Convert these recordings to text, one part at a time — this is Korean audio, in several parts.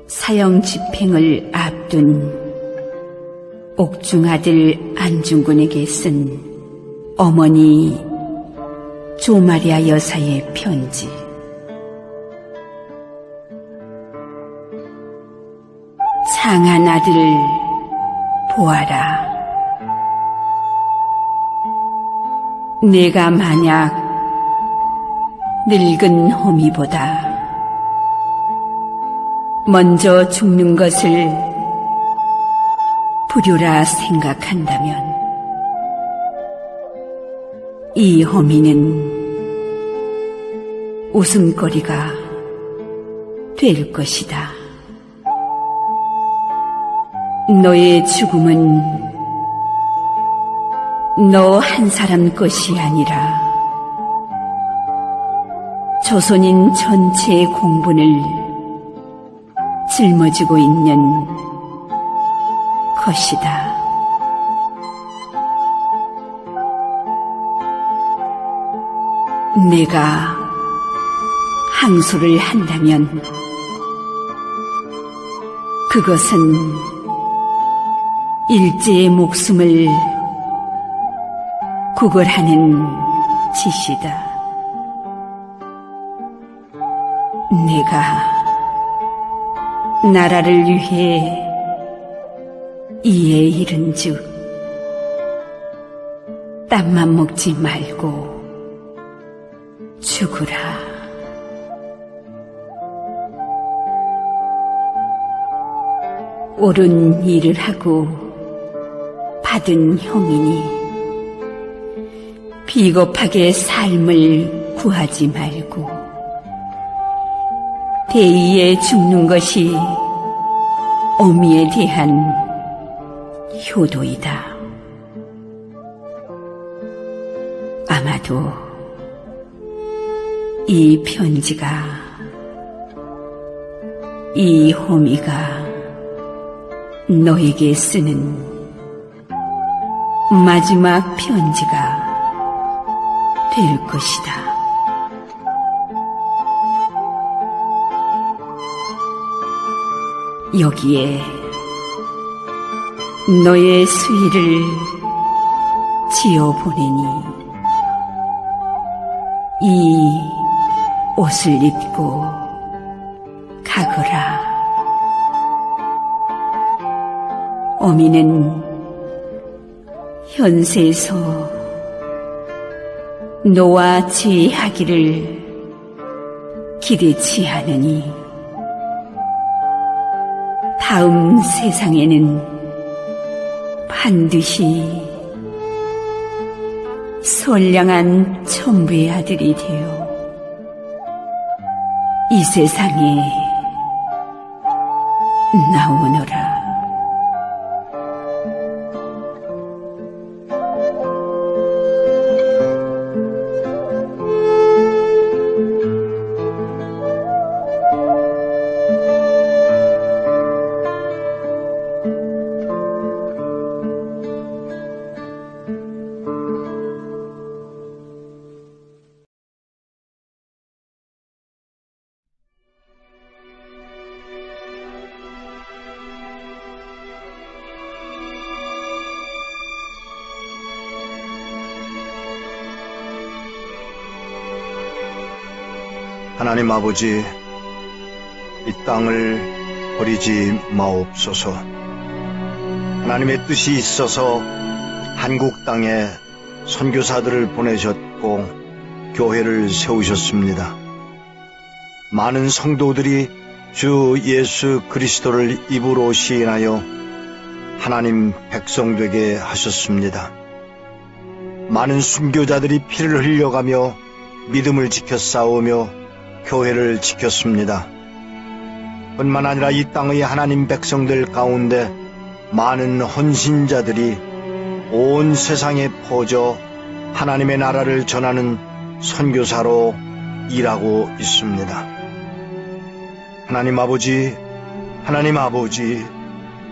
사형 집행을 앞둔 옥중아들 안중근에게 쓴 어머니 조마리아 여사의 편지. 상한 아들 보아라. 내가 만약 늙은 호미보다 먼저 죽는 것을 불효라 생각한다면 이 호미는 웃음거리가 될 것이다. 너의 죽음은 너 한 사람 것이 아니라 조선인 전체의 공분을 짊어지고 있는 것이다. 내가 항소를 한다면 그것은 일제의 목숨을 구걸하는 짓이다. 내가 나라를 위해 이에 이른즉 땀만 먹지 말고 죽으라. 옳은 일을 하고 받은 형이니 비겁하게 삶을 구하지 말고 대의에 죽는 것이 어미에 대한 효도이다. 아마도 이 편지가 이 호미가 너에게 쓰는 마지막 편지가 될 것이다. 여기에 너의 수의를 지어보내니 이 옷을 입고 가거라. 어미는 현세에서 너와 지하기를 기대치 않으니 다음 세상에는 반드시 선량한 천부의 아들이 되어 이 세상에 나오너라. 하나님 아버지, 이 땅을 버리지 마옵소서. 하나님의 뜻이 있어서 한국 땅에 선교사들을 보내셨고 교회를 세우셨습니다. 많은 성도들이 주 예수 그리스도를 입으로 시인하여 하나님 백성 되게 하셨습니다. 많은 순교자들이 피를 흘려가며 믿음을 지켜 싸우며 교회를 지켰습니다. 뿐만 아니라 이 땅의 하나님 백성들 가운데 많은 헌신자들이 온 세상에 퍼져 하나님의 나라를 전하는 선교사로 일하고 있습니다. 하나님 아버지,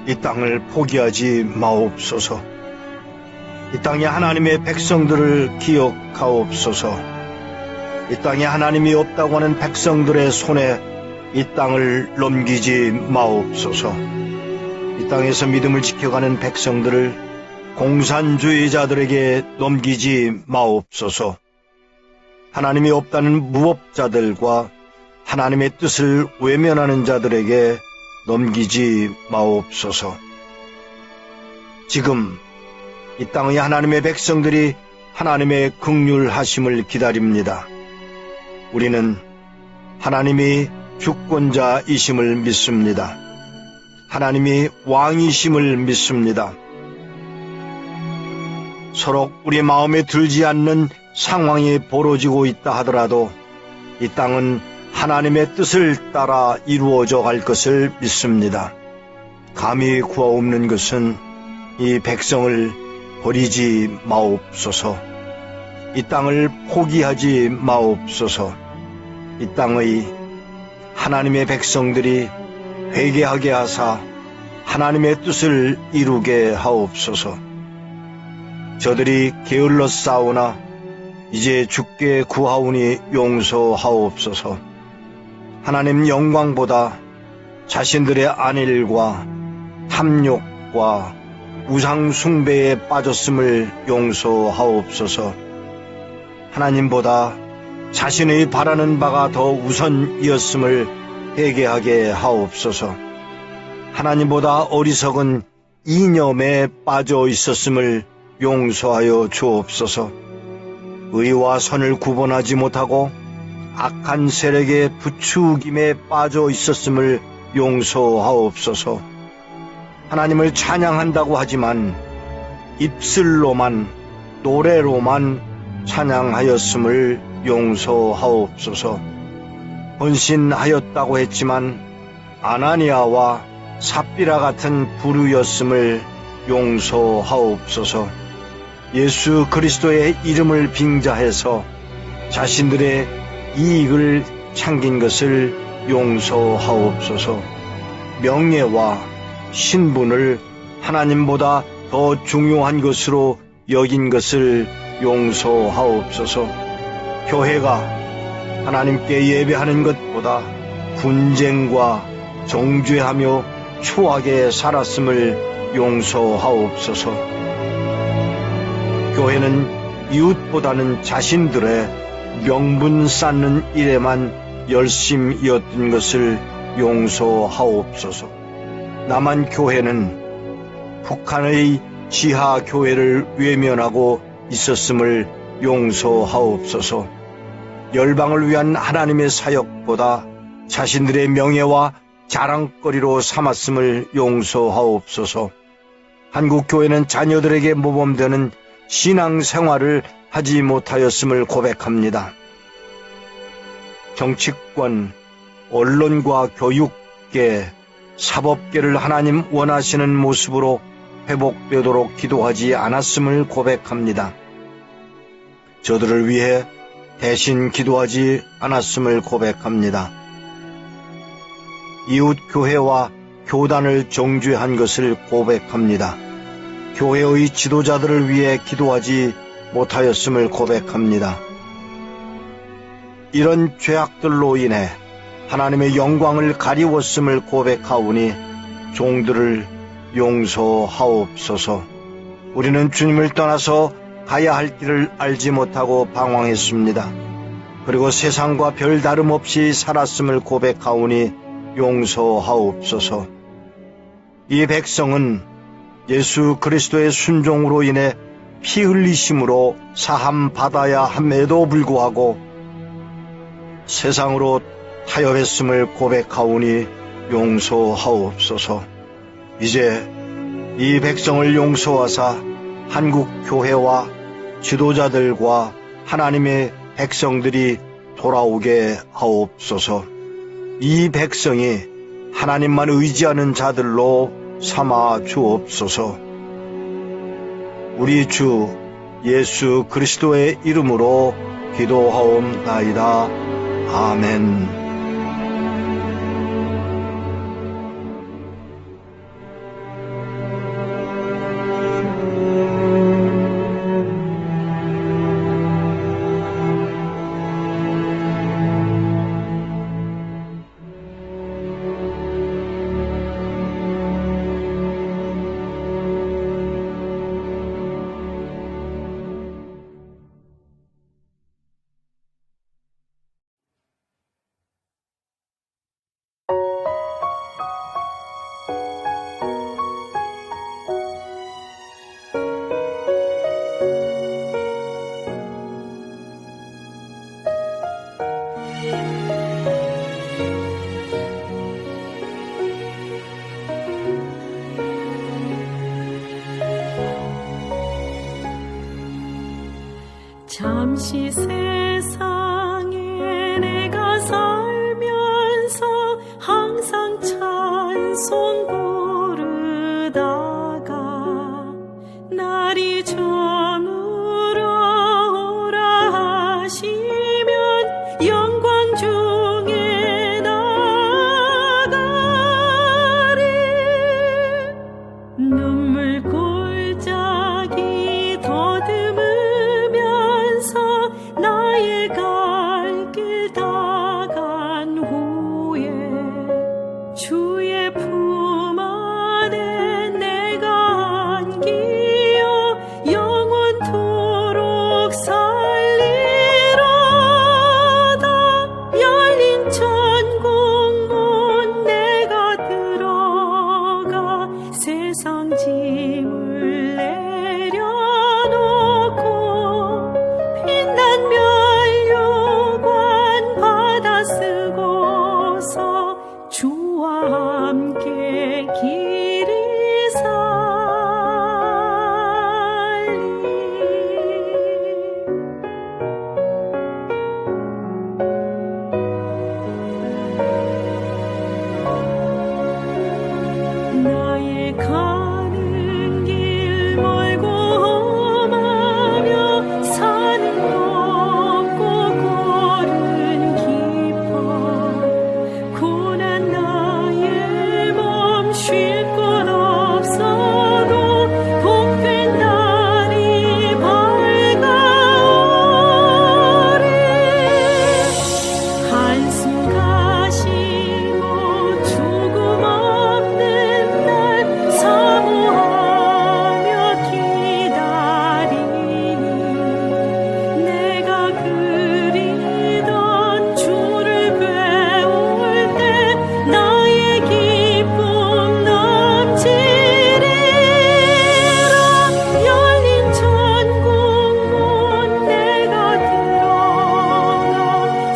이 땅을 포기하지 마옵소서. 이 땅에 하나님의 백성들을 기억하옵소서. 이 땅에 하나님이 없다고 하는 백성들의 손에 이 땅을 넘기지 마옵소서. 이 땅에서 믿음을 지켜가는 백성들을 공산주의자들에게 넘기지 마옵소서. 하나님이 없다는 무법자들과 하나님의 뜻을 외면하는 자들에게 넘기지 마옵소서. 지금 이 땅의 하나님의 백성들이 하나님의 긍휼하심을 기다립니다. 우리는 하나님이 주권자이심을 믿습니다. 하나님이 왕이심을 믿습니다. 서로 우리 마음에 들지 않는 상황이 벌어지고 있다 하더라도 이 땅은 하나님의 뜻을 따라 이루어져 갈 것을 믿습니다. 감히 구하옵는 것은 이 백성을 버리지 마옵소서. 이 땅을 포기하지 마옵소서. 이 땅의 하나님의 백성들이 회개하게 하사 하나님의 뜻을 이루게 하옵소서. 저들이 게을러 싸우나 이제 주께 구하오니 용서하옵소서. 하나님 영광보다 자신들의 안일과 탐욕과 우상 숭배에 빠졌음을 용서하옵소서. 하나님보다 자신의 바라는 바가 더 우선이었음을 회개하게 하옵소서. 하나님보다 어리석은 이념에 빠져 있었음을 용서하여 주옵소서. 의와 선을 구분하지 못하고 악한 세력의 부추김에 빠져 있었음을 용서하옵소서. 하나님을 찬양한다고 하지만 입술로만 노래로만 찬양하였음을 용서하옵소서. 헌신하였다고 했지만 아나니아와 삽비라 같은 부류였음을 용서하옵소서. 예수 그리스도의 이름을 빙자해서 자신들의 이익을 챙긴 것을 용서하옵소서. 명예와 신분을 하나님보다 더 중요한 것으로 여긴 것을 용서하옵소서. 교회가 하나님께 예배하는 것보다 분쟁과 정죄하며 추하게 살았음을 용서하옵소서. 교회는 이웃보다는 자신들의 명분 쌓는 일에만 열심이었던 것을 용서하옵소서. 남한교회는 북한의 지하교회를 외면하고 있었음을 용서하옵소서. 열방을 위한 하나님의 사역보다 자신들의 명예와 자랑거리로 삼았음을 용서하옵소서. 한국교회는 자녀들에게 모범되는 신앙생활을 하지 못하였음을 고백합니다. 정치권, 언론과 교육계, 사법계를 하나님 원하시는 모습으로 회복되도록 기도하지 않았음을 고백합니다. 저들을 위해 대신 기도하지 않았음을 고백합니다. 이웃 교회와 교단을 정죄한 것을 고백합니다. 교회의 지도자들을 위해 기도하지 못하였음을 고백합니다. 이런 죄악들로 인해 하나님의 영광을 가리웠음을 고백하오니 종들을 용서하옵소서. 우리는 주님을 떠나서 가야 할 길을 알지 못하고 방황했습니다. 그리고 세상과 별 다름없이 살았음을 고백하오니 용서하옵소서. 이 백성은 예수 그리스도의 순종으로 인해 피 흘리심으로 사함 받아야 함에도 불구하고 세상으로 타협했음을 고백하오니 용서하옵소서. 이제 이 백성을 용서하사 한국 교회와 지도자들과 하나님의 백성들이 돌아오게 하옵소서. 이 백성이 하나님만 의지하는 자들로 삼아 주옵소서. 우리 주 예수 그리스도의 이름으로 기도하옵나이다. 아멘. 다시 세상에 내가 살면서 항상 찬송 부르다가 날이 저물어 오라 하시면 영광 중에 나가리. 눈물 골짜기 더듬으면서 나의 갈 길 다 간 후에 주의 품 안에 내가 안기어 영원토록 살리로다. 열린 천국문 내가 들어가 세상 짐을 내려놓고 빛난 면류관 받아 쓰고서 주와 함께 길이 살리. 나의 가는 길 멀고 험하며 산은 높고 골은 깊어 고난 나의 몸 쉴 곳 없어도 복된 날이 밝아오리. 한숨 가시고 죽음 없는 날 사모하며 기다리니 내가 그리던 주를 배울 때 나의 기쁨 넘치리라. 열린 천국문 내가 들어가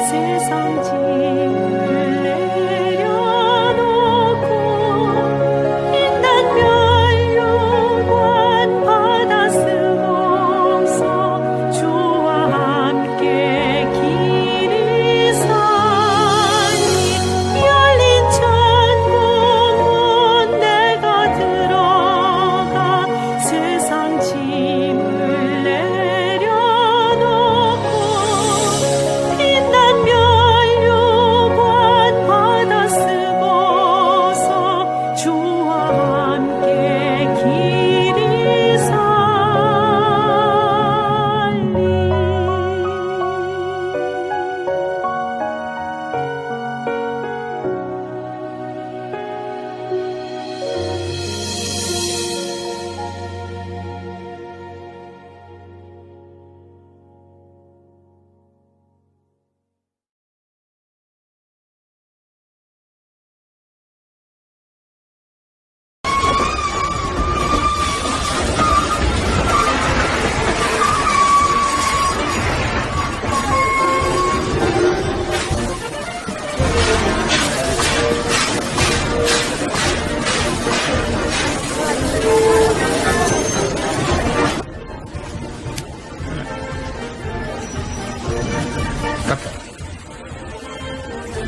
세상 짐을 내려놓고 빛난 면류관 받아 쓰고서 주와 함께 길이 살리. 열린 천국문 내가 들어가 세상 짐을 내려놓고 빛난 면류관 받아 쓰고서 주와 함께 길이 살리.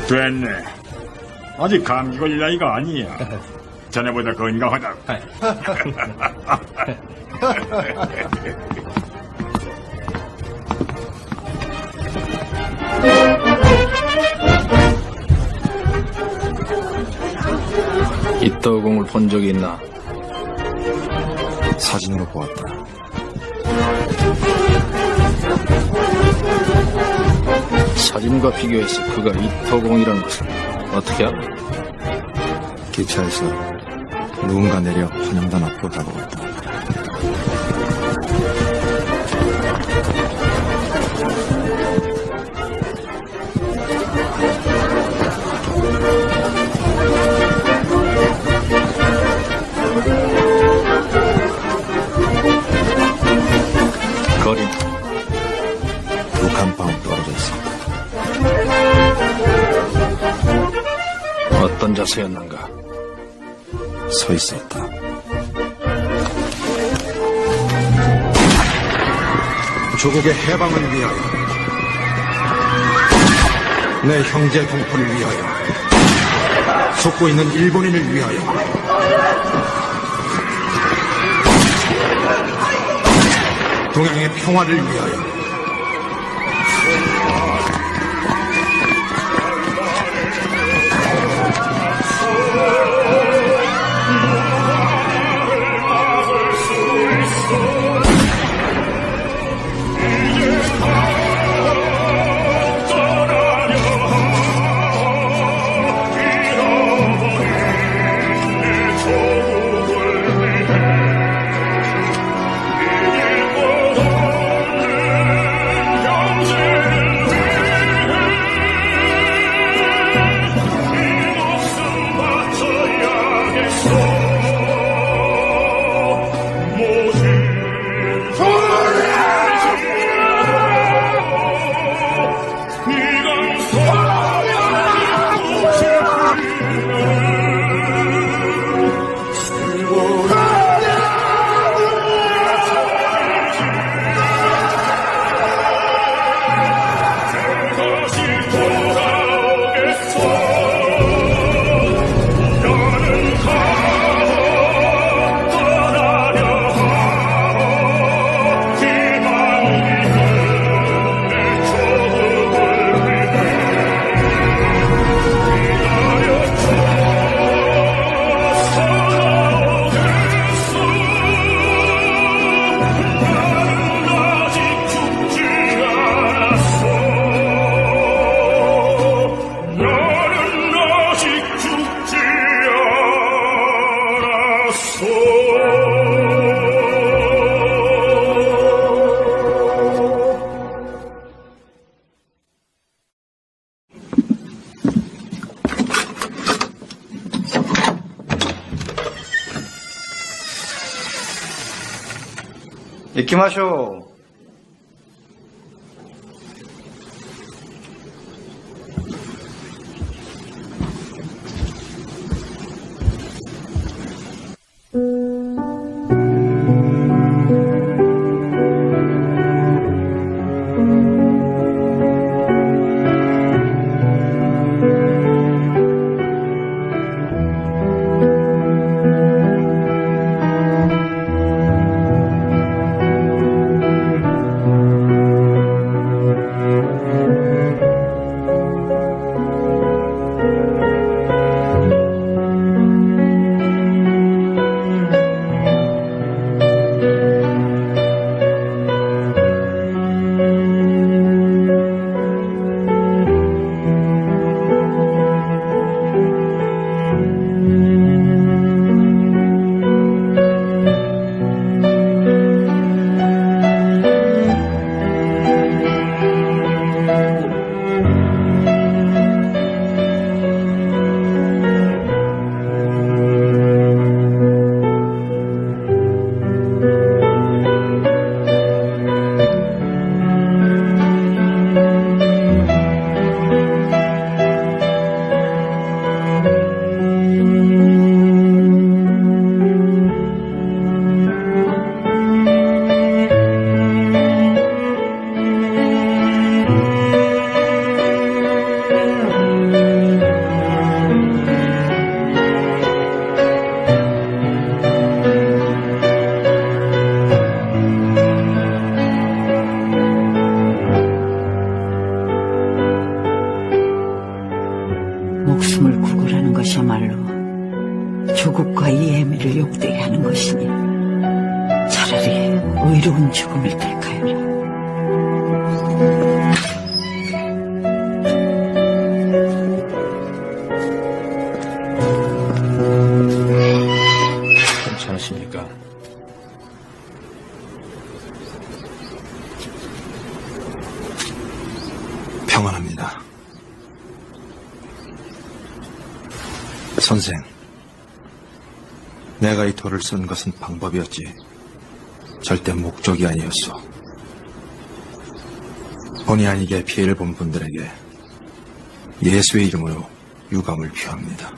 됐네. 아직 감기 걸릴 나이가 아니야. 자네보다 건강하다. 이떠공을 본 적이 있나? 사진으로 보았다. 사진과 비교해서 그가 이떠공이라는 것을 어떻게 알아? 기차에서 누군가 내려 환영단 앞으로 다가왔다. 거리 두 칸바움 떨어져 있었다. 어떤 자세였는가? 서 있었다. 조국의 해방을 위하여 내 형제 동포를 위하여, 속고 있는 일본인을 위하여, 동양의 평화를 위하여. 이키마쇼. 목숨을 구걸하는 것이야말로 조국과 이해미를 욕되게 하는 것이니 차라리 의로운 죽음을 택하여라. 괜찮으십니까? 평안합니다. 선생, 내가 이 돌을 쓴 것은 방법이었지 절대 목적이 아니었어. 본의 아니게 피해를 본 분들에게 예수의 이름으로 유감을 표합니다.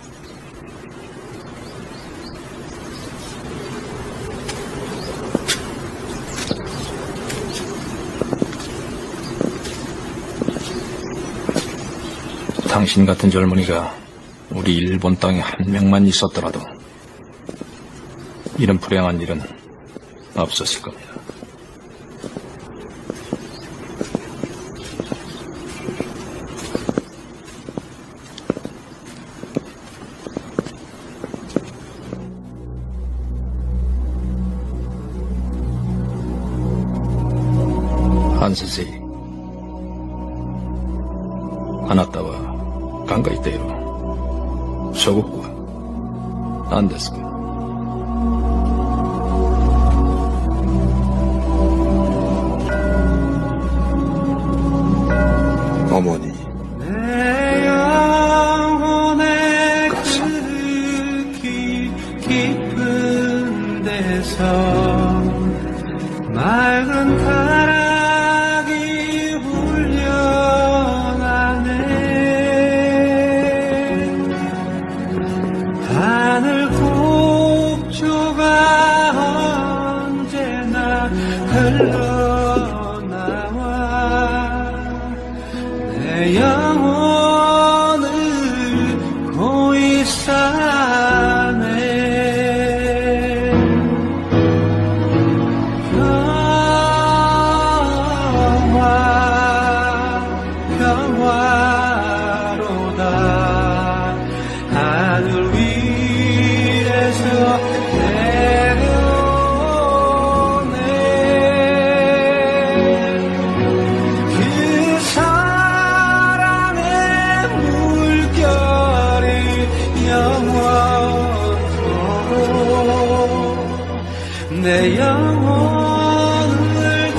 당신 같은 젊은이가 우리 일본 땅에 한 명만 있었더라도 이런 불행한 일은 없었을 겁니다. 한세세 아나타와考えている諸国は何ですか? 어머니, 내 영혼의 가서. 그 깊은 데서 맑은 타락이 울려나네. 하늘 곡조가 언제나 흘러나와 내 영혼을 고이 싸네. 평화로다 하늘 위에서 내려오네. 그 사랑의 물결이 영원토록 내 영혼을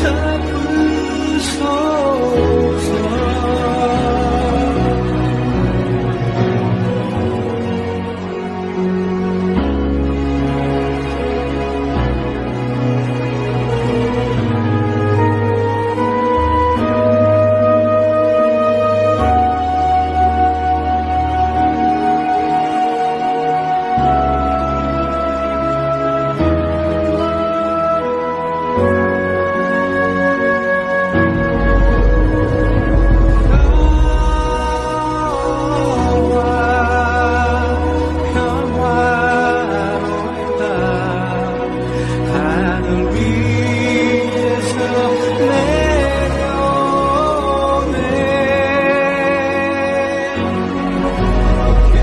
덮으소서. 평화로다 하늘 위에서 내려오네. 그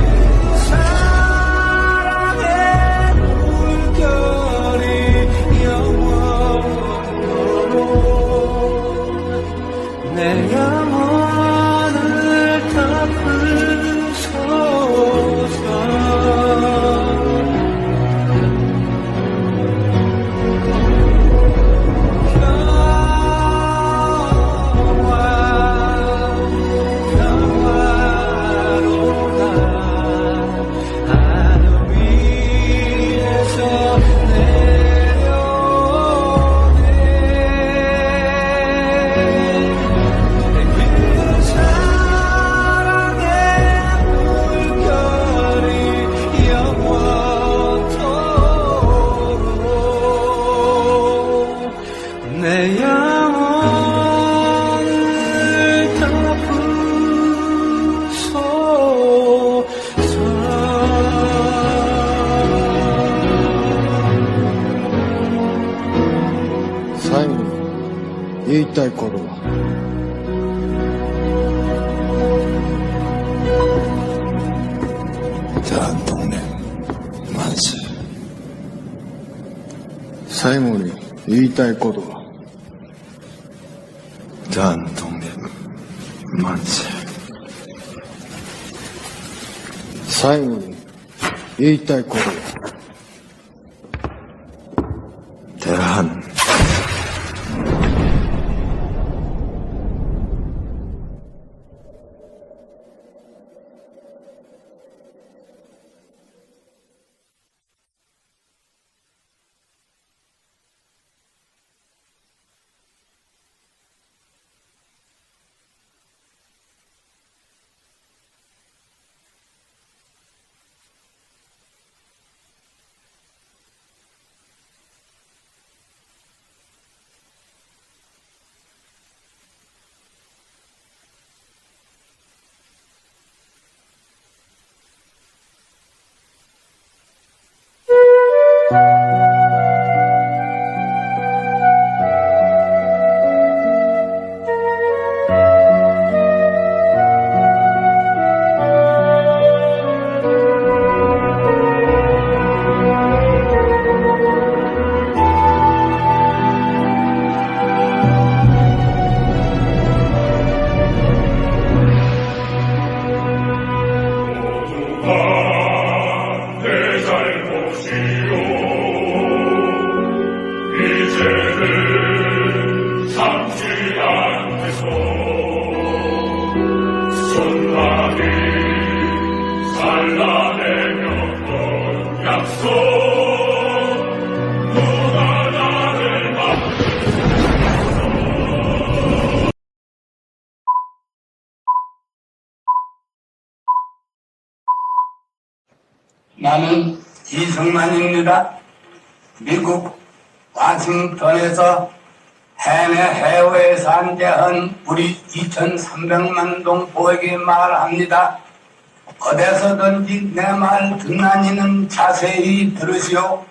사랑의 물결이 영원토록 내 영혼을 덮으소서. 평화로다 하늘 위에서 내려오네. 그 사랑의 물결이 영원토록 내 영혼을 덮으소서. 最後に言いたいことは대한독립 만세. 最後に言いたいことは 대한독립 만세. 最後に言いたいことは 대한 나는 이승만입니다. 미국 워싱턴에서 해내 해외에서 안재한 우리 2,300만 동포에게 말합니다. 어디서든지 내 말 듣는 이는 자세히 들으시오.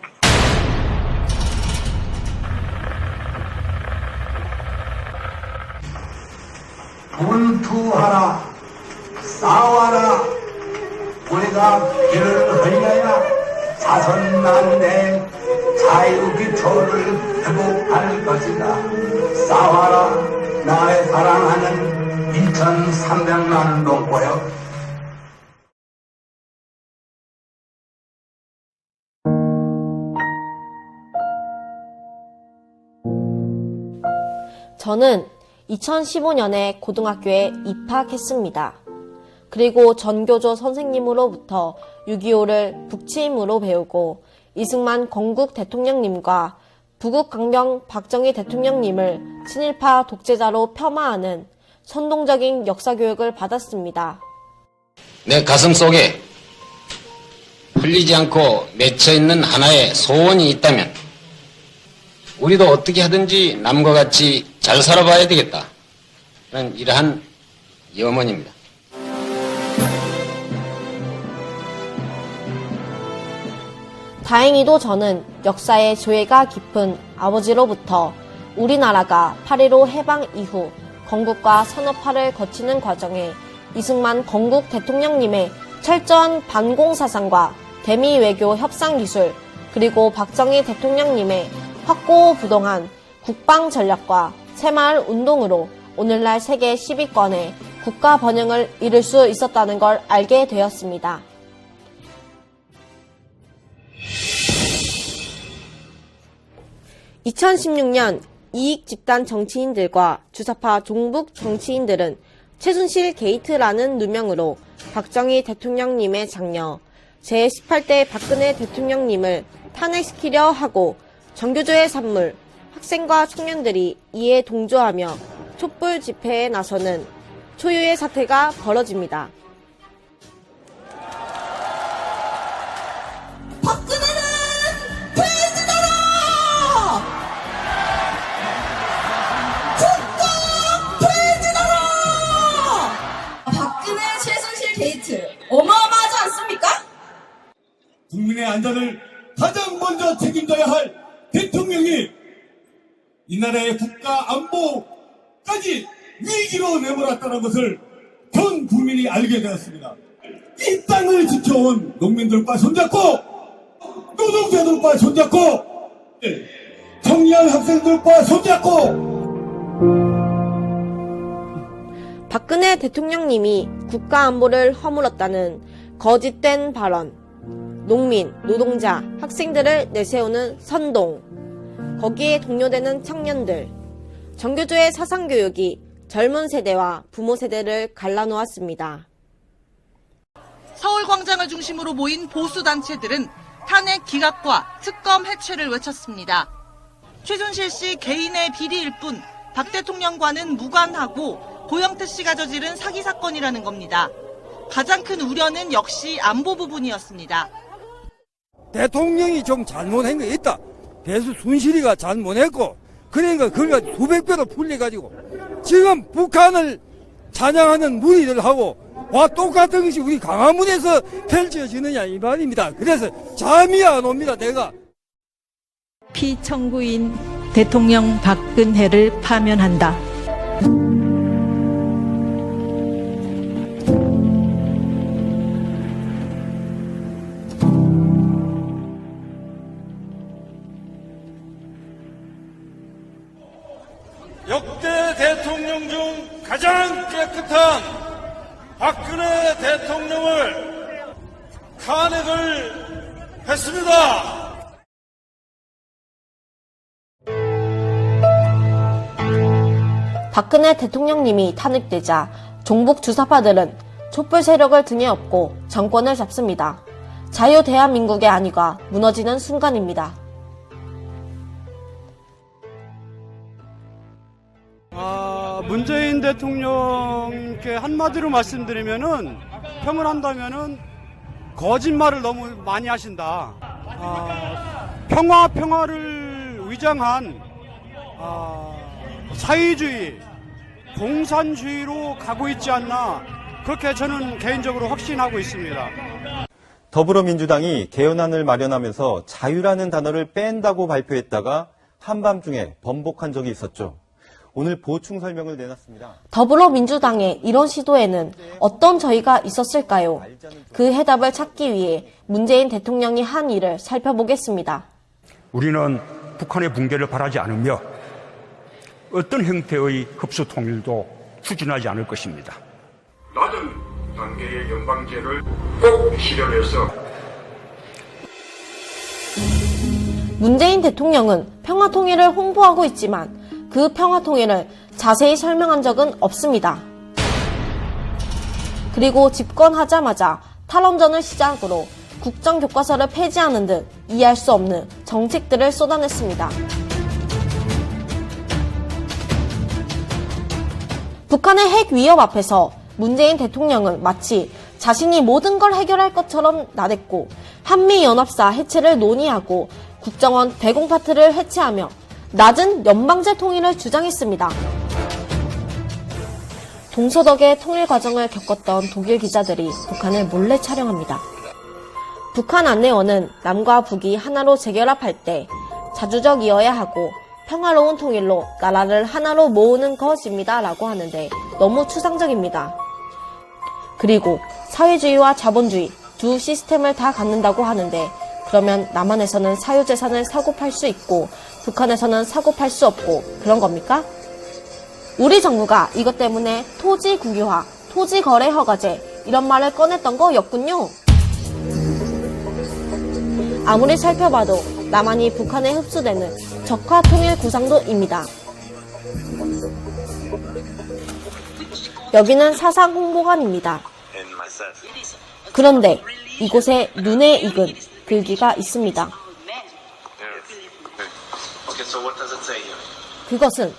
분투하라, 싸워라. 우리가 길을 흘려야 자손난대 자유기초를 회복할 것이다. 싸워라, 나의 사랑하는 2,300만 동포여. 저는 2015년에 고등학교에 입학했습니다. 그리고 전교조 선생님으로부터 6.25를 북침으로 배우고 이승만 건국 대통령님과 부국강병 박정희 대통령님을 친일파 독재자로 폄하하는 선동적인 역사교육을 받았습니다. 내 가슴 속에 풀리지 않고 맺혀있는 하나의 소원이 있다면 우리도 어떻게 하든지 남과 같이 잘 살아봐야 되겠다. 라는 이러한 염원입니다. 다행히도 저는 역사의 조예가 깊은 아버지로부터 우리나라가 8.15 해방 이후 건국과 산업화를 거치는 과정에 이승만 건국 대통령님의 철저한 반공사상과 대미 외교 협상 기술, 그리고 박정희 대통령님의 확고부동한 국방 전략과 새마을 운동으로 오늘날 세계 10위권의 국가 번영을 이룰 수 있었다는 걸 알게 되었습니다. (2016년) 이익집단 정치인들과 주사파 종북 정치인들은 최순실 게이트라는 누명으로 박정희 대통령님의 장녀 제18대 박근혜 대통령님을 탄핵시키려 하고 전교조의 산물, 학생과 청년들이 이에 동조하며 촛불 집회에 나서는 초유의 사태가 벌어집니다. 박근혜는 퇴진하라! 국가 퇴진하라! 박근혜 최순실 게이트 어마어마하지 않습니까? 국민의 안전을 가장 먼저 책임져야 할 대통령이 이 나라의 국가 안보까지 위기로 내몰았다는 것을 전 국민이 알게 되었습니다. 이 땅을 지켜온 농민들과 손잡고 노동자들과 손잡고 청년 학생들과 손잡고 박근혜 대통령님이 국가안보를 허물었다는 거짓된 발언, 농민, 노동자, 학생들을 내세우는 선동, 거기에 동요되는 청년들, 전교조의 사상교육이 젊은 세대와 부모 세대를 갈라놓았습니다. 서울광장을 중심으로 모인 보수단체들은 탄핵 기각과 특검 해체를 외쳤습니다. 최순실 씨 개인의 비리일 뿐 박 대통령과는 무관하고 고영태 씨가 저지른 사기 사건이라는 겁니다. 가장 큰 우려는 역시 안보 부분이었습니다. 대통령이 좀 잘못한 거 있다. 배수 순실이가 잘못했고 그러니까 그가 수백 배로 풀려가지고 지금 북한을 찬양하는 무리들하고 와 똑같은 것이 우리 강화문에서 펼쳐지느냐 이 말입니다. 그래서 잠이 안 옵니다. 내가. 피청구인 대통령 박근혜를 파면한다. 역대 대통령 중 가장 깨끗한 박근혜 대통령을 탄핵을 했습니다. 박근혜 대통령님이 탄핵되자 종북 주사파들은 촛불 세력을 등에 업고 정권을 잡습니다. 자유 대한민국의 안위가 무너지는 순간입니다. 문재인 대통령께 한마디로 말씀드리면은 평을 한다면은 거짓말을 너무 많이 하신다. 평화를 위장한 사회주의, 공산주의로 가고 있지 않나, 그렇게 저는 개인적으로 확신하고 있습니다. 더불어민주당이 개헌안을 마련하면서 자유라는 단어를 뺀다고 발표했다가 한밤중에 번복한 적이 있었죠. 오늘 보충 설명을 내놨습니다. 더불어민주당의 이런 시도에는 어떤 저희가 있었을까요? 그 해답을 찾기 위해 문재인 대통령이 한 일을 살펴보겠습니다. 우리는 북한의 붕괴를 바라지 않으며 어떤 형태의 흡수 통일도 추진하지 않을 것입니다. 낮은 단계의 연방제를 꼭 실현해서 문재인 대통령은 평화통일을 홍보하고 있지만 그 평화통일을 자세히 설명한 적은 없습니다. 그리고 집권하자마자 탈원전을 시작으로 국정교과서를 폐지하는 듯 이해할 수 없는 정책들을 쏟아냈습니다. 북한의 핵 위협 앞에서 문재인 대통령은 마치 자신이 모든 걸 해결할 것처럼 나댔고 한미연합사 해체를 논의하고 국정원 대공파트를 해체하며 낮은 연방제 통일을 주장했습니다. 동서독의 통일 과정을 겪었던 독일 기자들이 북한을 몰래 촬영합니다. 북한 안내원은 남과 북이 하나로 재결합할 때 자주적이어야 하고 평화로운 통일로 나라를 하나로 모으는 것입니다 라고 하는데 너무 추상적입니다. 그리고 사회주의와 자본주의 두 시스템을 다 갖는다고 하는데 그러면 남한에서는 사유재산을 사고 팔 수 있고 북한에서는 사고 팔 수 없고 그런 겁니까? 우리 정부가 이것 때문에 토지 국유화, 토지 거래 허가제 이런 말을 꺼냈던 거였군요. 아무리 살펴봐도 남한이 북한에 흡수되는 적화 통일 구상도입니다. 여기는 사상 홍보관입니다. 그런데 이곳에 눈에 익은 글귀가 있습니다. 그것은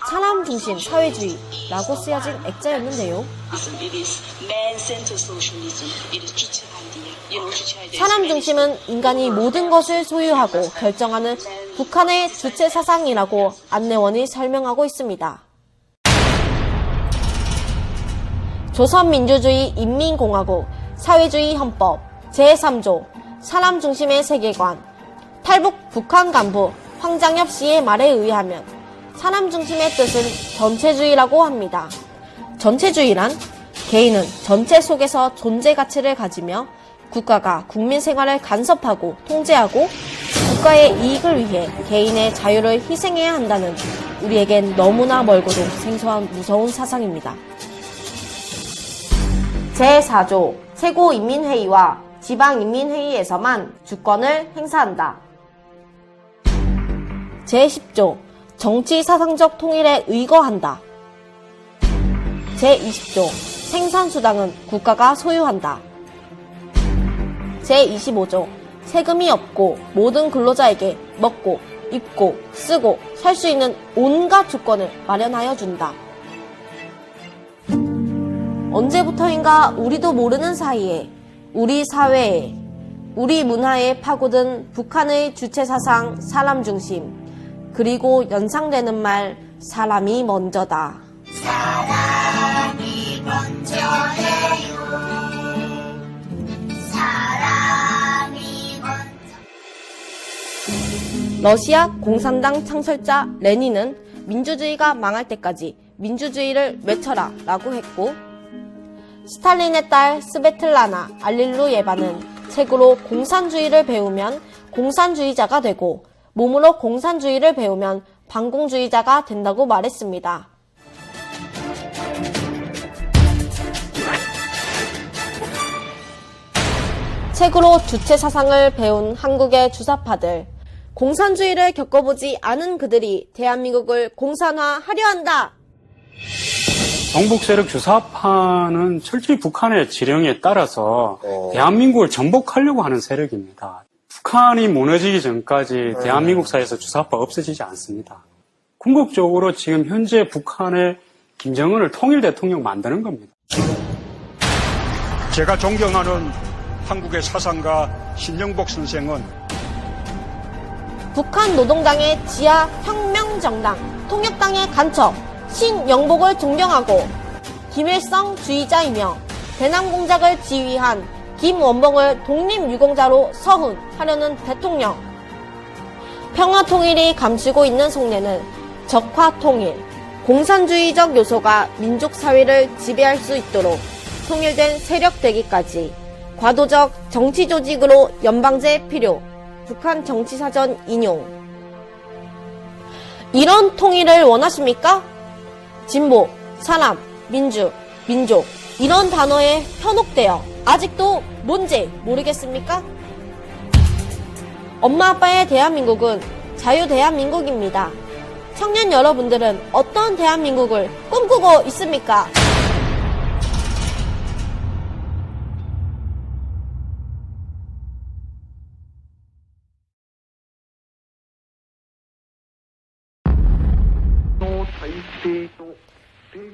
사람 중심 사회주의라고 쓰여진 액자였는데요. 사람 중심은 인간이 모든 것을 소유하고 결정하는 북한의 주체 사상이라고 안내원이 설명하고 있습니다. 조선민주주의 인민공화국 사회주의 헌법 제3조 사람 중심의 세계관 탈북 북한 간부 황장엽 씨의 말에 의하면 사람 중심의 뜻은 전체주의라고 합니다. 전체주의란 개인은 전체 속에서 존재 가치를 가지며 국가가 국민 생활을 간섭하고 통제하고 국가의 이익을 위해 개인의 자유를 희생해야 한다는 우리에겐 너무나 멀고도 생소한 무서운 사상입니다. 제4조 최고인민회의와 지방인민회의에서만 주권을 행사한다. 제10조 정치사상적 통일에 의거한다. 제20조 생산수당은 국가가 소유한다. 제25조 세금이 없고 모든 근로자에게 먹고 입고 쓰고 살 수 있는 온갖 조건을 마련하여 준다. 언제부터인가 우리도 모르는 사이에 우리 사회에 우리 문화에 파고든 북한의 주체사상 사람 중심 그리고 연상되는 말 사람이 먼저다. 사람이 먼저예요. 사람이 먼저. 러시아 공산당 창설자 레닌은 민주주의가 망할 때까지 민주주의를 외쳐라 라고 했고, 스탈린의 딸 스베틀라나 알릴루예바는 책으로 공산주의를 배우면 공산주의자가 되고 몸으로 공산주의를 배우면 반공주의자가 된다고 말했습니다. 책으로 주체 사상을 배운 한국의 주사파들, 공산주의를 겪어보지 않은 그들이 대한민국을 공산화하려 한다. 정복 세력 주사파는 철저히 북한의 지령에 따라서 대한민국을 전복하려고 하는 세력입니다. 북한이 무너지기 전까지 대한민국 사회에서 주사파 없어지지 않습니다. 궁극적으로 지금 현재 북한의 김정은을 통일 대통령 만드는 겁니다. 제가 존경하는 한국의 사상가 신영복 선생은 북한 노동당의 지하 혁명정당, 통역당의 간첩, 신영복을 존경하고 김일성주의자이며 대남공작을 지휘한 김원봉을 독립유공자로 서훈하려는 대통령. 평화통일이 감추고 있는 속내는 적화통일, 공산주의적 요소가 민족사회를 지배할 수 있도록 통일된 세력 되기까지 과도적 정치조직으로 연방제 필요. 북한 정치사전 인용. 이런 통일을 원하십니까? 진보, 사람, 민주, 민족 이런 단어에 현혹되어 아직도 뭔지 모르겠습니까? 엄마 아빠의 대한민국은 자유대한민국입니다. 청년 여러분들은 어떤 대한민국을 꿈꾸고 있습니까?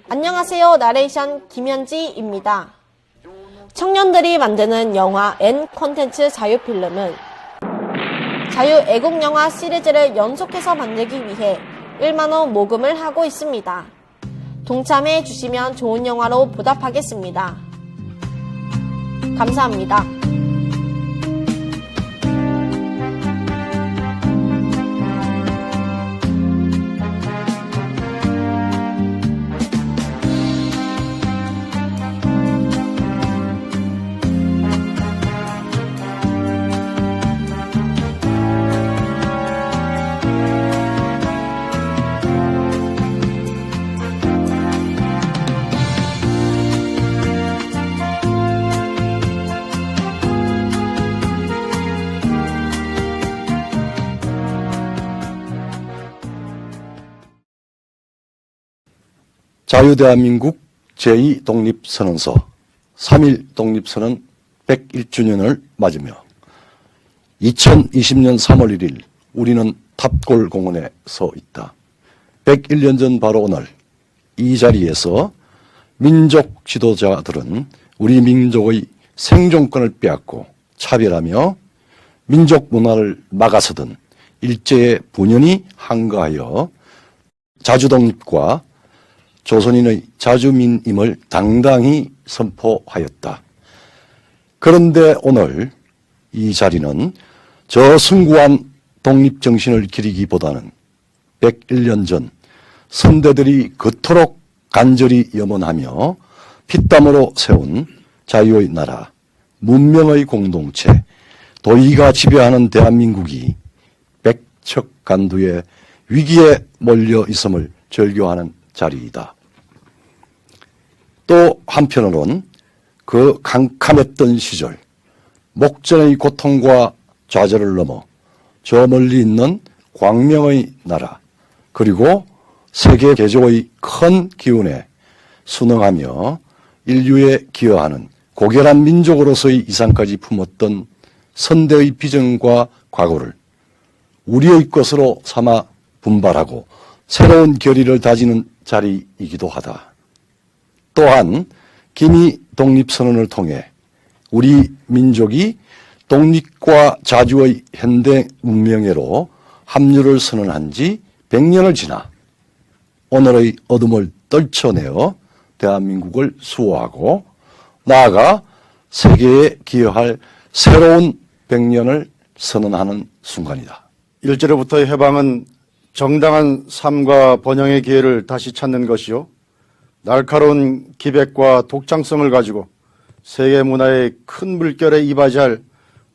안녕하세요. 나레이션 김현지입니다. 청년들이 만드는 영화 앤 콘텐츠 자유필름은 자유 애국 영화 시리즈를 연속해서 만들기 위해 1만원 모금을 하고 있습니다. 동참해 주시면 좋은 영화로 보답하겠습니다. 감사합니다. 자유대한민국 제2독립선언서 3.1 독립선언 101주년을 맞으며 2020년 3월 1일 우리는 탑골공원에 서 있다. 101년 전 바로 오늘 이 자리에서 민족 지도자들은 우리 민족의 생존권을 빼앗고 차별하며 민족 문화를 막아서던 일제의 분연히 항거하여 자주독립과 조선인의 자주민임을 당당히 선포하였다. 그런데 오늘 이 자리는 저 숭고한 독립정신을 기리기보다는 101년 전 선대들이 그토록 간절히 염원하며 피땀으로 세운 자유의 나라, 문명의 공동체, 도의가 지배하는 대한민국이 백척간두의 위기에 몰려 있음을 절교하는 자리이다. 또 한편으론 그 캄캄했던 시절 목전의 고통과 좌절을 넘어 저 멀리 있는 광명의 나라 그리고 세계 개조의 큰 기운에 순응하며 인류에 기여하는 고결한 민족으로서의 이상까지 품었던 선대의 비전과 과거를 우리의 것으로 삼아 분발하고 새로운 결의를 다지는 자리이기도 하다. 또한 기미 독립선언을 통해 우리 민족이 독립과 자주의 현대 문명회로 합류를 선언한 지 100년을 지나 오늘의 어둠을 떨쳐내어 대한민국을 수호하고 나아가 세계에 기여할 새로운 100년을 선언하는 순간이다. 일제로부터의 해방은 정당한 삶과 번영의 기회를 다시 찾는 것이요. 날카로운 기백과 독창성을 가지고 세계 문화의 큰 물결에 이바지할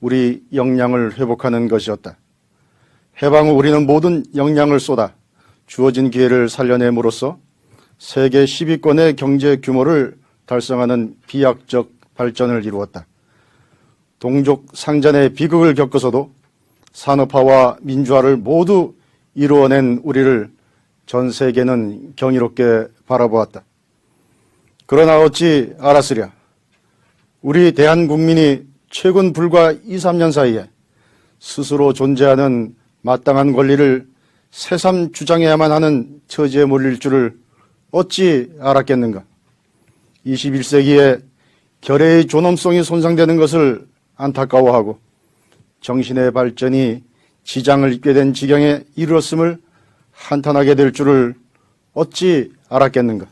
우리 역량을 회복하는 것이었다. 해방 후 우리는 모든 역량을 쏟아 주어진 기회를 살려냄으로써 세계 10위권의 경제 규모를 달성하는 비약적 발전을 이루었다. 동족 상잔의 비극을 겪어서도 산업화와 민주화를 모두 이루어낸 우리를 전 세계는 경이롭게 바라보았다. 그러나 어찌 알았으랴. 우리 대한국민이 최근 불과 2, 3년 사이에 스스로 존재하는 마땅한 권리를 새삼 주장해야만 하는 처지에 몰릴 줄을 어찌 알았겠는가. 21세기에 결의의 존엄성이 손상되는 것을 안타까워하고 정신의 발전이 지장을 입게 된 지경에 이르렀음을 한탄하게 될 줄을 어찌 알았겠는가.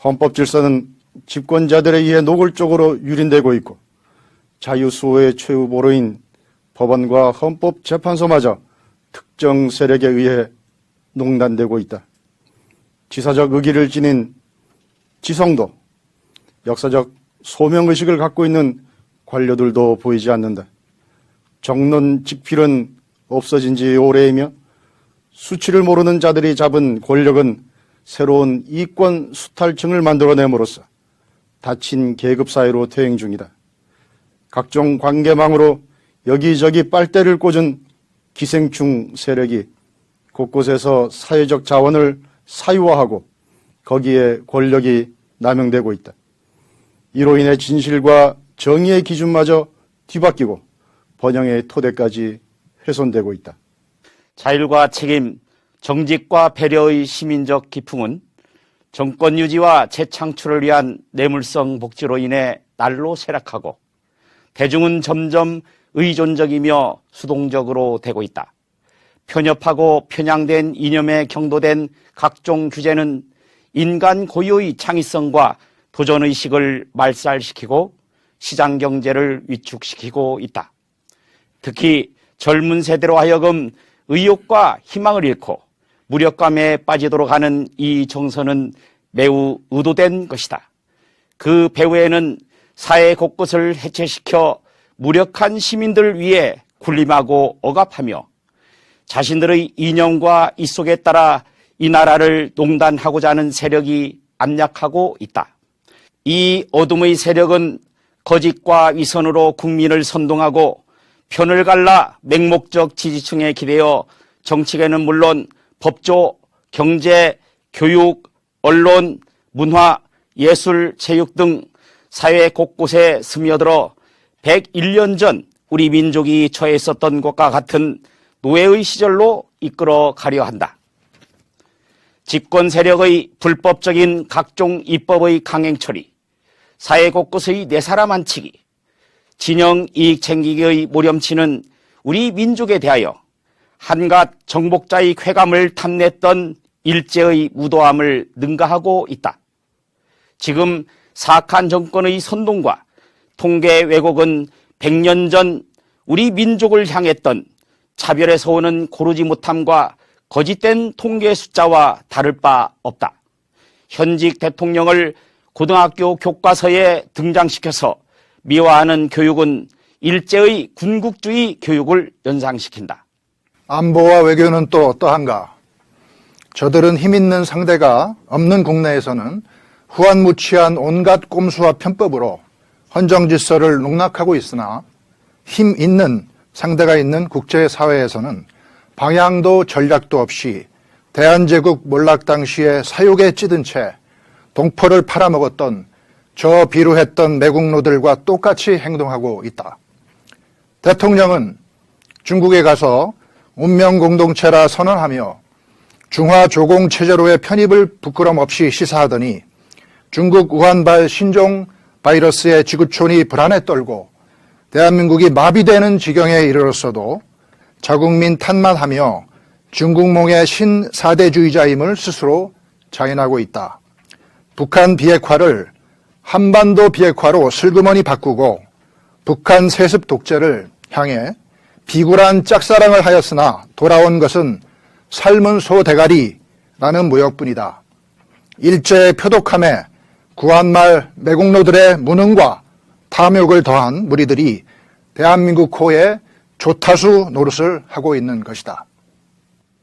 헌법 질서는 집권자들에 의해 노골적으로 유린되고 있고 자유수호의 최후보로인 법원과 헌법재판소마저 특정 세력에 의해 농단되고 있다. 지사적 의기를 지닌 지성도 역사적 소명의식을 갖고 있는 관료들도 보이지 않는다. 정론직필은 없어진 지 오래이며 수치를 모르는 자들이 잡은 권력은 새로운 이권 수탈층을 만들어냄으로써 닫힌 계급사회로 퇴행 중이다. 각종 관계망으로 여기저기 빨대를 꽂은 기생충 세력이 곳곳에서 사회적 자원을 사유화하고 거기에 권력이 남용되고 있다. 이로 인해 진실과 정의의 기준마저 뒤바뀌고 번영의 토대까지 훼손되고 있다. 자율과 책임, 정직과 배려의 시민적 기풍은 정권 유지와 재창출을 위한 뇌물성 복지로 인해 날로 쇠락하고 대중은 점점 의존적이며 수동적으로 되고 있다. 편협하고 편향된 이념에 경도된 각종 규제는 인간 고유의 창의성과 도전의식을 말살시키고 시장경제를 위축시키고 있다. 특히 젊은 세대로 하여금 의욕과 희망을 잃고 무력감에 빠지도록 하는 이 정서는 매우 의도된 것이다. 그 배후에는 사회 곳곳을 해체시켜 무력한 시민들을 위해 군림하고 억압하며 자신들의 이념과 이속에 따라 이 나라를 농단하고자 하는 세력이 압력하고 있다. 이 어둠의 세력은 거짓과 위선으로 국민을 선동하고 편을 갈라 맹목적 지지층에 기대어 정치계는 물론 법조, 경제, 교육, 언론, 문화, 예술, 체육 등 사회 곳곳에 스며들어 101년 전 우리 민족이 처해 있었던 것과 같은 노예의 시절로 이끌어 가려 한다. 집권 세력의 불법적인 각종 입법의 강행 처리, 사회 곳곳의 내 사람 안치기, 진영 이익 챙기기의 모렴치는 우리 민족에 대하여 한갓 정복자의 쾌감을 탐냈던 일제의 무도함을 능가하고 있다. 지금 사악한 정권의 선동과 통계 왜곡은 100년 전 우리 민족을 향했던 차별에서 오는 고르지 못함과 거짓된 통계 숫자와 다를 바 없다. 현직 대통령을 고등학교 교과서에 등장시켜서 미화하는 교육은 일제의 군국주의 교육을 연상시킨다. 안보와 외교는 또 어떠한가? 저들은 힘있는 상대가 없는 국내에서는 후한무치한 온갖 꼼수와 편법으로 헌정질서를 농락하고 있으나 힘 있는 상대가 있는 국제사회에서는 방향도 전략도 없이 대한제국 몰락 당시에 사욕에 찌든 채 동포를 팔아먹었던 저 비루했던 매국노들과 똑같이 행동하고 있다. 대통령은 중국에 가서 운명공동체라 선언하며 중화조공 체제로의 편입을 부끄럼 없이 시사하더니 중국 우한발 신종 바이러스의 지구촌이 불안에 떨고 대한민국이 마비되는 지경에 이르렀어도 자국민 탓만 중국몽의 신사대주의자임을 스스로 자인하고 있다. 북한 비핵화를 한반도 비핵화로 슬그머니 바꾸고 북한 세습 독재를 향해 비굴한 짝사랑을 하였으나 돌아온 것은 삶은 소 대가리라는 무역뿐이다. 일제의 표독함에 구한말 매국노들의 무능과 탐욕을 더한 무리들이 대한민국 호에 조타수 노릇을 하고 있는 것이다.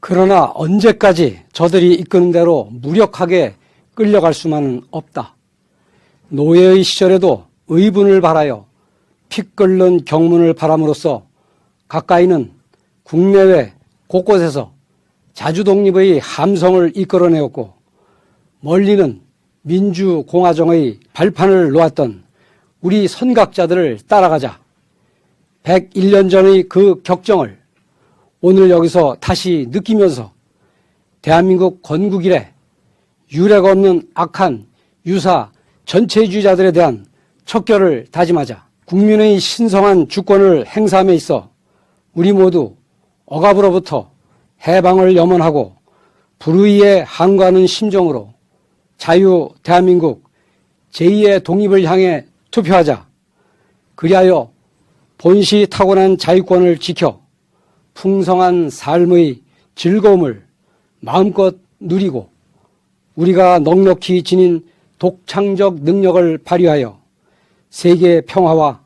그러나 언제까지 저들이 이끄는 대로 무력하게 끌려갈 수만은 없다. 노예의 시절에도 의분을 바라여 피 끓는 경문을 바람으로써 가까이는 국내외 곳곳에서 자주독립의 함성을 이끌어내었고 멀리는 민주공화정의 발판을 놓았던 우리 선각자들을 따라가자 101년 전의 그 격정을 오늘 여기서 다시 느끼면서 대한민국 건국 이래 유례가 없는 악한 유사 전체주의자들에 대한 척결을 다짐하자 국민의 신성한 주권을 행사함에 있어 우리 모두 억압으로부터 해방을 염원하고 불의에 항거하는 심정으로 자유 대한민국 제2의 독립을 향해 투표하자. 그리하여 본시 타고난 자유권을 지켜 풍성한 삶의 즐거움을 마음껏 누리고 우리가 넉넉히 지닌 독창적 능력을 발휘하여 세계 평화와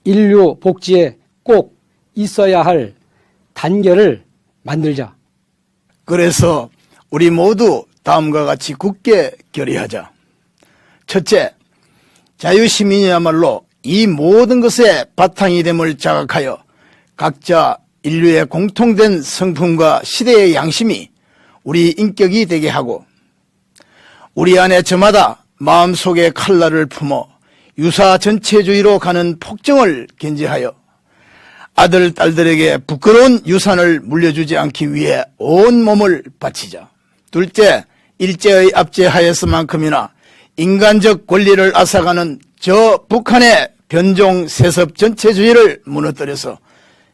인류 복지에 꼭 있어야 할 단계를 만들자. 그래서 우리 모두 다음과 같이 굳게 결의하자. 첫째, 자유시민이야말로 이 모든 것의 바탕이 됨을 자각하여 각자 인류의 공통된 성품과 시대의 양심이 우리 인격이 되게 하고 우리 안에 저마다 마음속에 칼날을 품어 유사 전체주의로 가는 폭정을 견제하여 아들, 딸들에게 부끄러운 유산을 물려주지 않기 위해 온 몸을 바치자. 둘째, 일제의 압제하에서만큼이나 인간적 권리를 앗아가는 저 북한의 변종 세습 전체주의를 무너뜨려서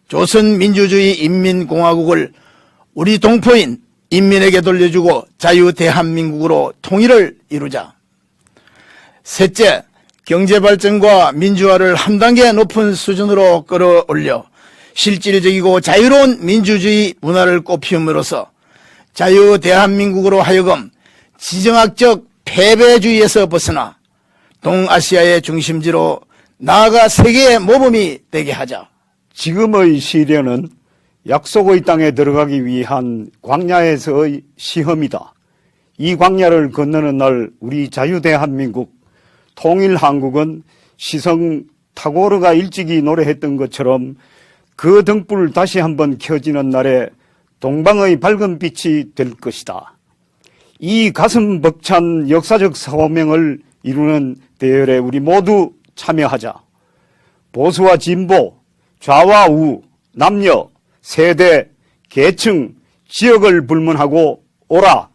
조선민주주의 인민공화국을 우리 동포인 인민에게 돌려주고 자유 대한민국으로 통일을 이루자. 셋째, 경제발전과 민주화를 한 단계 높은 수준으로 끌어올려 실질적이고 자유로운 민주주의 문화를 꽃피움으로써 자유 대한민국으로 하여금 지정학적 패배주의에서 벗어나 동아시아의 중심지로 나아가 세계의 모범이 되게 하자. 지금의 시련은 약속의 땅에 들어가기 위한 광야에서의 시험이다. 이 광야를 건너는 날 우리 자유대한민국, 통일한국은 시성 타고르가 일찍이 노래했던 것처럼 그 등불 다시 한번 켜지는 날에 동방의 밝은 빛이 될 것이다. 이 가슴 벅찬 역사적 사명을 이루는 대열에 우리 모두 참여하자. 보수와 진보, 좌와 우, 남녀, 세대, 계층, 지역을 불문하고 오라.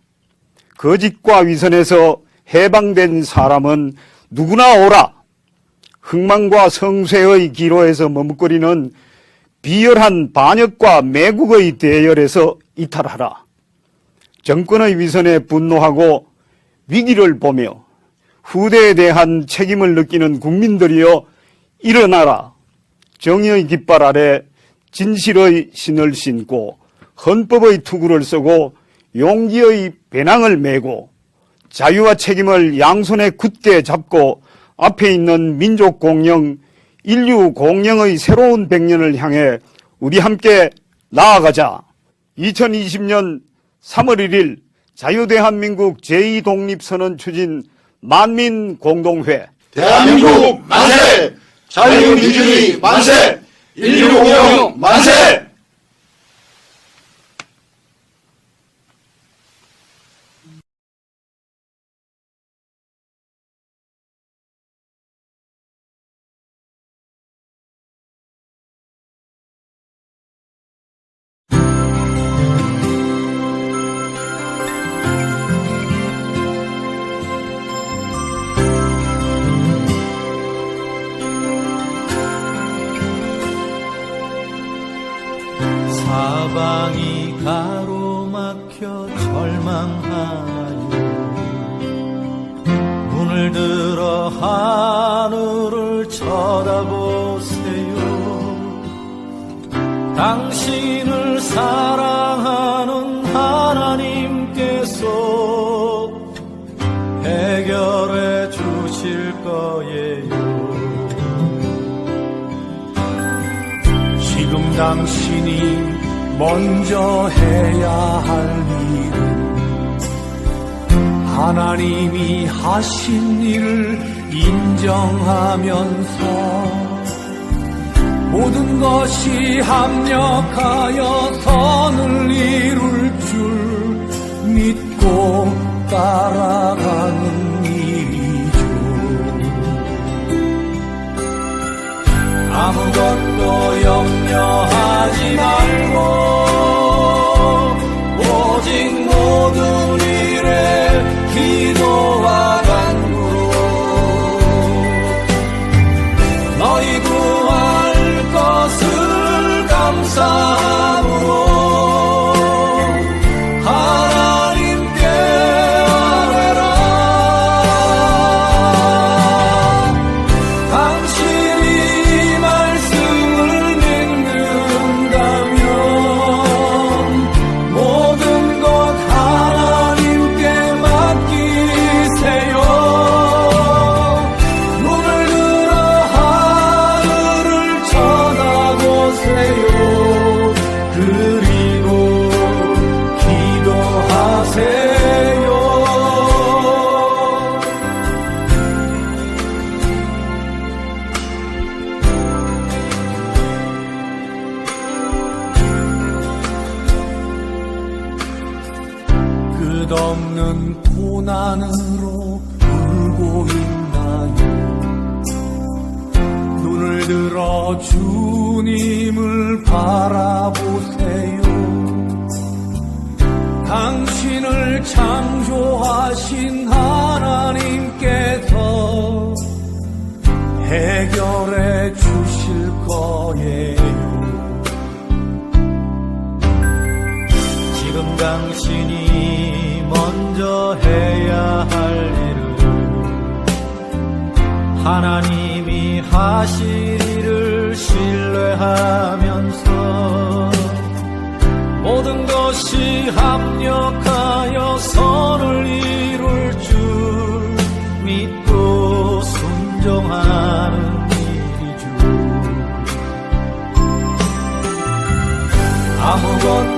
거짓과 위선에서 해방된 사람은 누구나 오라. 흥망과 성쇠의 기로에서 머뭇거리는 비열한 반역과 매국의 대열에서 이탈하라. 정권의 위선에 분노하고 위기를 보며 후대에 대한 책임을 느끼는 국민들이여 일어나라. 정의의 깃발 아래 진실의 신을 신고 헌법의 투구를 쓰고 용기의 배낭을 메고 자유와 책임을 양손에 굳게 잡고 앞에 있는 민족 공영, 인류 공영의 새로운 100년을 향해 우리 함께 나아가자. 2020년 3월 1일 자유대한민국 제2독립선언 추진 만민공동회 대한민국 만세! 자유민주주의 만세! 인류공영 만세! 사방이 가로막혀 절망하나요. 눈을 들어 하늘을 쳐다보세요. 당신을 사랑하는 하나님께서 해결해 주실 거예요. 지금 당신이 먼저 해야 할 일은 하나님이 하신 일을 인정하면서 모든 것이 합력하여 선을 이룰 줄 믿고 따라가는 일이죠. 아무것도 염려하지 말고 오직 모든 일에 기도와 간구로 너희 구할 것을 감사함으로 하나님께 아뢰라. 당신이 말씀을 믿는다면 모든 것 하나님께 맡기세요. 눈을 들어 하늘을 쳐다보세요. 그리고 기도하세요. 끝없는 고난으로 울고 있나요? 눈을 들어 주님을 바라보세요. 당신을 창조하신 하나님께서 해결해 주실 거예요. 지금 당신이 먼저 해야 할 일은 하나님이 하실 일을 신뢰하면서 모든 것이 합력하여 선을 이룰 줄 믿고 순종하는 일이죠. 아무것도